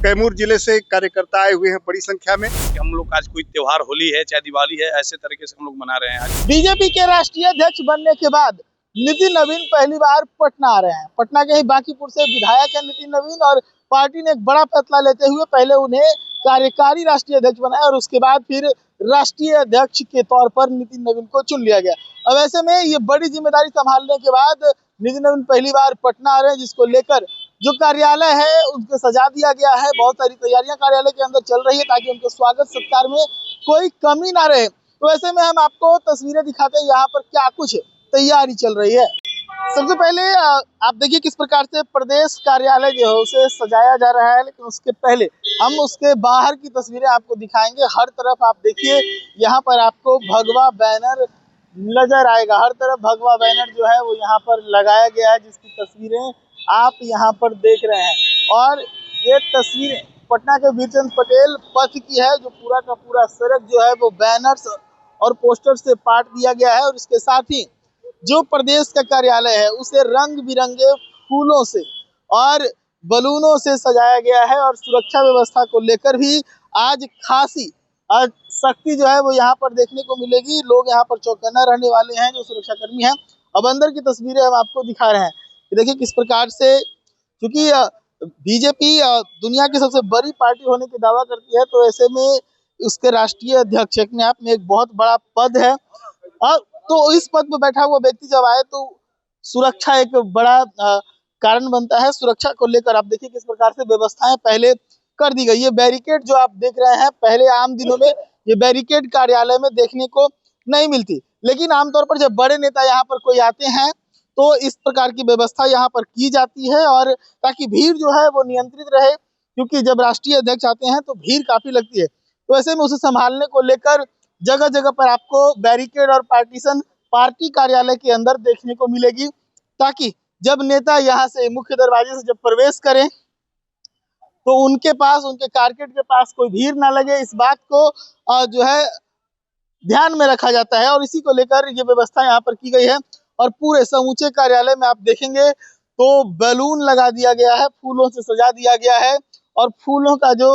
कैमूर जिले से कार्यकर्ता आए हुए हैं बड़ी संख्या में। हम लोग आज कोई त्योहार, होली है चाहे दिवाली है, ऐसे तरीके से हम लोग मना रहे हैं आज। बीजेपी के राष्ट्रीय अध्यक्ष बनने के बाद नितिन नवीन पहली बार पटना आ रहे हैं। पटना के ही बांकीपुर से विधायक है नितिन नवीन और पार्टी ने एक बड़ा फैसला लेते हुए पहले उन्हें कार्यकारी राष्ट्रीय अध्यक्ष बनाया और उसके बाद फिर राष्ट्रीय अध्यक्ष के तौर पर नितिन नवीन को चुन लिया गया। अब ऐसे में ये बड़ी जिम्मेदारी संभालने के बाद नितिन नवीन पहली बार पटना आ रहे हैं, जिसको लेकर जो कार्यालय है उसको सजा दिया गया है। बहुत सारी तैयारियां कार्यालय के अंदर चल रही है ताकि उनके स्वागत सत्कार में कोई कमी ना रहे। तो ऐसे में हम आपको तस्वीरें दिखाते हैं यहाँ पर क्या कुछ तैयारी चल रही है। सबसे पहले आप देखिए किस प्रकार से प्रदेश कार्यालय जो है उसे सजाया जा रहा है, लेकिन उसके पहले हम उसके बाहर की तस्वीरें आपको दिखाएंगे। हर तरफ आप देखिए यहाँ पर आपको भगवा बैनर नजर आएगा। हर तरफ भगवा बैनर जो है वो यहाँ पर लगाया गया है, जिसकी तस्वीरें आप यहाँ पर देख रहे हैं। और ये तस्वीरें पटना के वीरचंद पटेल पथ की है, जो पूरा का पूरा सड़क जो है वो बैनर्स और पोस्टर से पाट दिया गया है। और इसके साथ ही जो प्रदेश का कार्यालय है उसे रंग बिरंगे फूलों से और बलूनों से सजाया गया है। और सुरक्षा व्यवस्था को लेकर भी आज खासी सख्ती जो है वो यहाँ पर देखने को मिलेगी। लोग यहाँ पर चौकन्ना रहने वाले हैं जो सुरक्षा कर्मी हैं। अब अंदर की तस्वीरें हम आपको दिखा रहे हैं। देखिए किस प्रकार से, क्योंकि बीजेपी दुनिया की सबसे बड़ी पार्टी होने की दावा करती है, तो ऐसे में उसके राष्ट्रीय अध्यक्ष अपने आप में एक बहुत बड़ा पद है। और तो इस पद पर बैठा हुआ व्यक्ति जब आए तो सुरक्षा एक बड़ा कारण बनता है। सुरक्षा को लेकर आप देखिए किस प्रकार से व्यवस्थाएं पहले कर दी गई। ये बैरिकेड जो आप देख रहे हैं, पहले आम दिनों में ये बैरिकेड कार्यालय में देखने को नहीं मिलती, लेकिन आमतौर पर जब बड़े नेता यहाँ पर कोई आते हैं तो इस प्रकार की व्यवस्था यहाँ पर की जाती है, और ताकि भीड़ जो है वो नियंत्रित रहे, क्योंकि जब राष्ट्रीय अध्यक्ष आते हैं तो भीड़ काफी लगती है। तो ऐसे में उसे संभालने को लेकर जगह जगह पर आपको बैरिकेड और पार्टीशन पार्टी कार्यालय के अंदर देखने को मिलेगी, ताकि जब नेता यहाँ से मुख्य दरवाजे से जब प्रवेश करें तो उनके पास, उनके कारकेट के पास कोई भीड़ ना लगे। इस बात को जो है ध्यान में रखा जाता है और इसी को लेकर ये व्यवस्था यहाँ पर की गई है। और पूरे समूचे कार्यालय में आप देखेंगे तो बैलून लगा दिया गया है, फूलों से सजा दिया गया है और फूलों का जो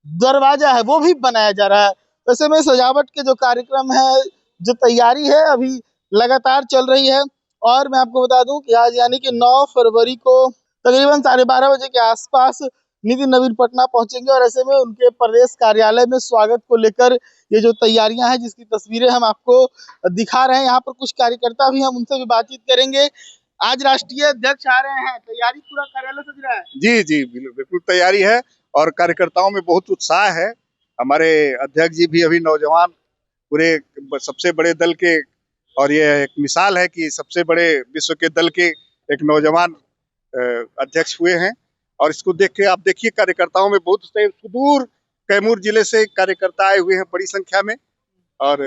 दरवाजा है वो भी बनाया जा रहा है। वैसे में सजावट के जो कार्यक्रम है, जो तैयारी है, अभी लगातार चल रही है। और मैं आपको बता दूं कि आज यानी कि 9 फरवरी को तकरीबन 12:30 बजे के आसपास नितिन नवीन पटना पहुंचेंगे। और ऐसे में उनके प्रदेश कार्यालय में स्वागत को लेकर ये जो तैयारियां हैं, जिसकी तस्वीरें हम आपको दिखा रहे हैं, यहाँ पर कुछ कार्यकर्ता भी, हम उनसे भी बातचीत करेंगे। आज राष्ट्रीय अध्यक्ष आ रहे हैं, तैयारी पूरा कार्यालय सज रहा है। जी जी बिल्कुल तैयारी है और कार्यकर्ताओं में बहुत उत्साह है। हमारे अध्यक्ष जी भी अभी नौजवान, पूरे सबसे बड़े दल के, और ये एक मिसाल है कि सबसे बड़े विश्व के दल के एक नौजवान अध्यक्ष हुए हैं। और इसको देख के आप देखिए कार्यकर्ताओं में बहुत सुदूर कैमूर जिले से कार्यकर्ता आए हुए हैं बड़ी संख्या में। और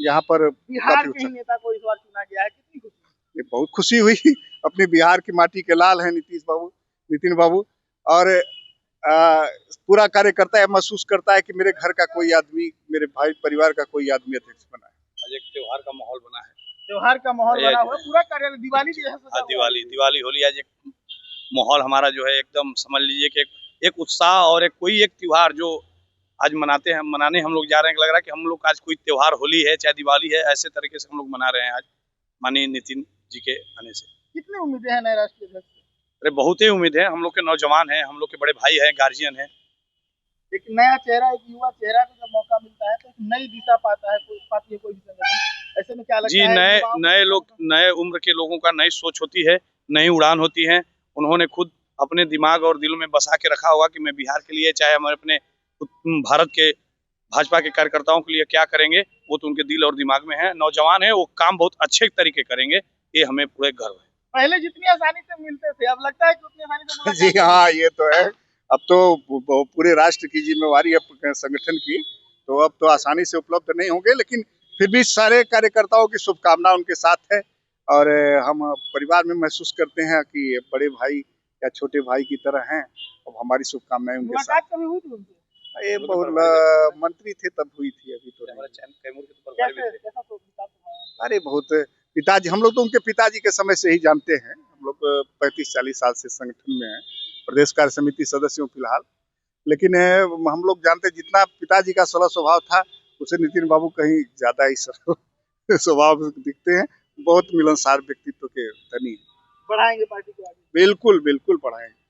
यहाँ पर बिहार के नेता को इस बार चुना गया है, कितनी खुशी? ये बहुत खुशी हुई। अपने बिहार की माटी के लाल हैं नितिन बाबू। और पूरा कार्यकर्ता महसूस करता है कि मेरे घर का कोई आदमी, मेरे भाई परिवार का कोई आदमी अध्यक्ष बना है। आज एक त्योहार का माहौल बना है। त्योहार का माहौल बना हुआ है पूरा कार्यालय। दिवाली जैसा दिवाली होली, आज एक माहौल हमारा जो है एकदम समझ लीजिए कि एक उत्साह और एक त्योहार जो आज मनाने हम लोग जा रहे हैं। लग रहा है कि हम लोग आज कोई त्योहार, होली है चाहे दिवाली है, ऐसे तरीके से हम लोग मना रहे हैं आज माननीय नितिन जी के आने से। कितनी उम्मीदें हैं नए राष्ट्रीय अध्यक्ष? अरे बहुत ही उम्मीद है। हम लोग के नौजवान हैं, हम लोग के बड़े भाई हैं, गार्जियन हैं। एक नया चेहरा, एक युवा चेहरा को जब मौका मिलता है तो एक नई दिशा पाता है कोई भी संगठन। ऐसे में क्या लगता है? जी, नए लोग, नए उम्र के लोगों का नई सोच होती है, नई उड़ान होती है। उन्होंने खुद अपने दिमाग और दिल में बसा के रखा होगा कि मैं बिहार के लिए, चाहे हमारे अपने भारत के भाजपा के कार्यकर्ताओं के लिए क्या करेंगे, वो तो उनके दिल और दिमाग में है। नौजवान है, वो काम बहुत अच्छे तरीके करेंगे, ये हमें पूरे गर्व है। पहले जितनी आसानी से मिलते थे, अब लगता है कि उतनी आसानी से जी हाँ, ये तो है। अब तो पूरे राष्ट्र की जिम्मेवारी है संगठन की, तो अब तो आसानी से उपलब्ध नहीं होंगे, लेकिन फिर भी सारे कार्यकर्ताओं की शुभकामना उनके साथ है। और हम परिवार में महसूस करते हैं कि बड़े भाई या छोटे भाई की तरह हैं। अब हमारी शुभकामनाएं उनके साथ। कभी हुई थी उनसे? ये बहुत मंत्री थे तब हुई थी, अभी तो अरे बहुत पिताजी, हम लोग तो उनके पिताजी के समय से ही जानते हैं। हम लोग 35-40 साल से संगठन में हैं। प्रदेश कार्य समिति सदस्य हूँ फिलहाल। लेकिन हम लोग जानते जितना पिताजी का सरल स्वभाव था उसे नितिन बाबू कहीं ज्यादा ही सरल स्वभाव दिखते हैं। बहुत मिलनसार व्यक्तित्व के धनी। बढ़ाएंगे पार्टी को आगे। बिल्कुल बिल्कुल बढ़ाएंगे।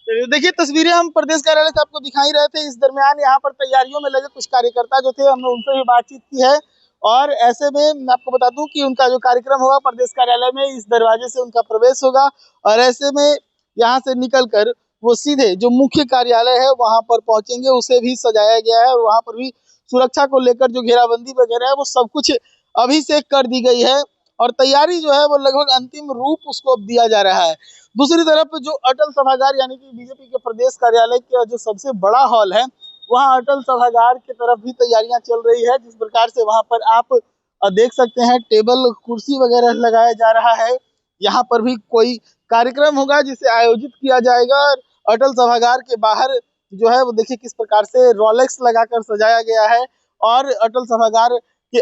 चलिए देखिए तस्वीरें हम प्रदेश कार्यालय से आपको दिखा ही रहे थे। इस दरमियान यहाँ पर तैयारियों में लगे कुछ कार्यकर्ता जो थे, हमने उनसे भी बातचीत की है और ऐसे में मैं आपको बता दूं कि उनका जो कार्यक्रम होगा प्रदेश कार्यालय में इस दरवाजे से उनका प्रवेश होगा और ऐसे में यहाँ से निकलकर वो सीधे जो मुख्य कार्यालय है वहां पर पहुंचेंगे। उसे भी सजाया गया है और वहां पर भी सुरक्षा को लेकर जो घेराबंदी वगैरह है वो सब कुछ अभी से कर दी गई है और तैयारी जो है वो लगभग अंतिम रूप उसको अब दिया जा रहा है। दूसरी तरफ जो अटल सभागार यानी कि बीजेपी के प्रदेश कार्यालय का जो सबसे बड़ा हॉल है वहां अटल सभागार की तरफ भी तैयारियां चल रही है। जिस प्रकार से वहां पर आप देख सकते हैं टेबल कुर्सी वगैरह लगाया जा रहा है। यहाँ पर भी कोई कार्यक्रम होगा जिसे आयोजित किया जाएगा। अटल सभागार के बाहर जो है वो देखिए किस प्रकार से रोलेक्स लगाकर सजाया गया है और अटल सभागार के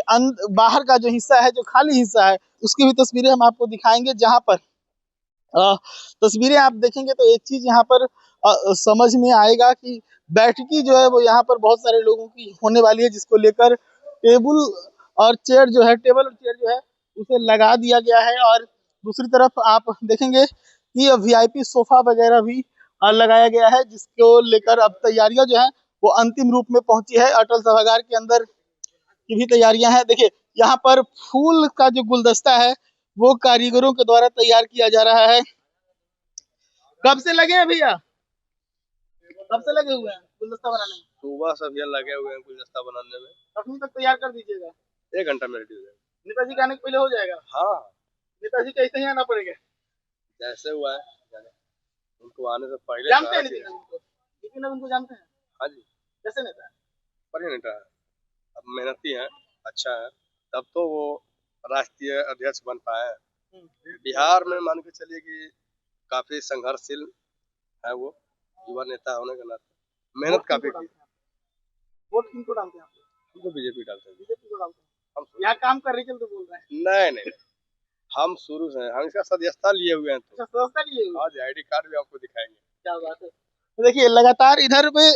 बाहर का जो हिस्सा है, जो खाली हिस्सा है, उसकी भी तस्वीरें हम आपको दिखाएंगे। जहां पर तस्वीरें आप देखेंगे तो एक चीज यहाँ पर समझ में आएगा कि बैठकी जो है वो यहाँ पर बहुत सारे लोगों की होने वाली है, जिसको लेकर टेबल और चेयर जो है उसे लगा दिया गया है। और दूसरी तरफ आप देखेंगे कि वीआईपी सोफा वगैरह भी लगाया गया है, जिसको लेकर अब तैयारियां जो है वो अंतिम रूप में पहुंची है। अटल सभागार के अंदर की भी तैयारियां हैं। देखिए यहाँ पर फूल का जो गुलदस्ता है वो कारीगरों के द्वारा तैयार किया जा रहा है। कब से लगे हैं भैया? कब से लगे हुए हैं गुलदस्ता बनाने में? सुबह से भैया लगे हुए हैं गुलदस्ता बनाने में। कब तक तैयार कर दीजिएगा? 1 घंटा में रेडी हो जाएगा। नेताजी के आने के पहले हो जाएगा? हाँ, नेताजी कैसे ही आना पड़ेगा? जैसे हुआ है जाने, उनको आने से पहले जानते हैं नितिन नवीन को? नितिन नवीन को जानते हैं? हाँ जी। कैसे नेता है? बढ़िया नेता है, अब मेहनती है, अच्छा है, तब तो वो राष्ट्रीय अध्यक्ष बन पाए। बिहार में मान के चलिए कि काफी संघर्षशील है वो, युवा नेता होने के नाते मेहनत काफी की। वोट किनको डालते हैं आप? हम तो बीजेपी डालते हैं। बीजेपी को डालते हैं? हम यहाँ काम कर रहे चल तो बोल रहे हैं? नहीं नहीं, हम शुरू से हम इसका सदस्यता लिए हुए हैं। तो सदस्यता लिए हुए? आज आईडी कार्ड भी आपको दिखाएंगे। क्या बात है। तो देखिए लगातार इधर पे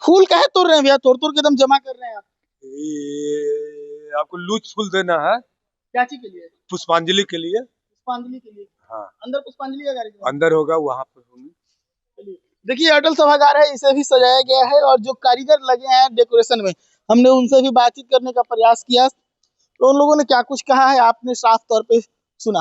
फूल काहे तोड़ रहे हैं भैया? तोड़ तोड़ के एकदम जमा कर रहे हैं आप। ये आपको लूज फूल देना है। क्या चीज के लिए? पुष्पांजलि के लिए। पुष्पांजलि के लिए? हाँ, अंदर पुष्पांजलि का कार्यक्रम अंदर होगा, वहाँ पर होंगी। देखिए अटल सभागार है, इसे भी सजाया गया है और जो कारीगर लगे हैं डेकोरेशन में, हमने उनसे भी बातचीत करने का प्रयास किया तो उन लोगों ने क्या कुछ कहा है आपने साफ तौर पे सुना।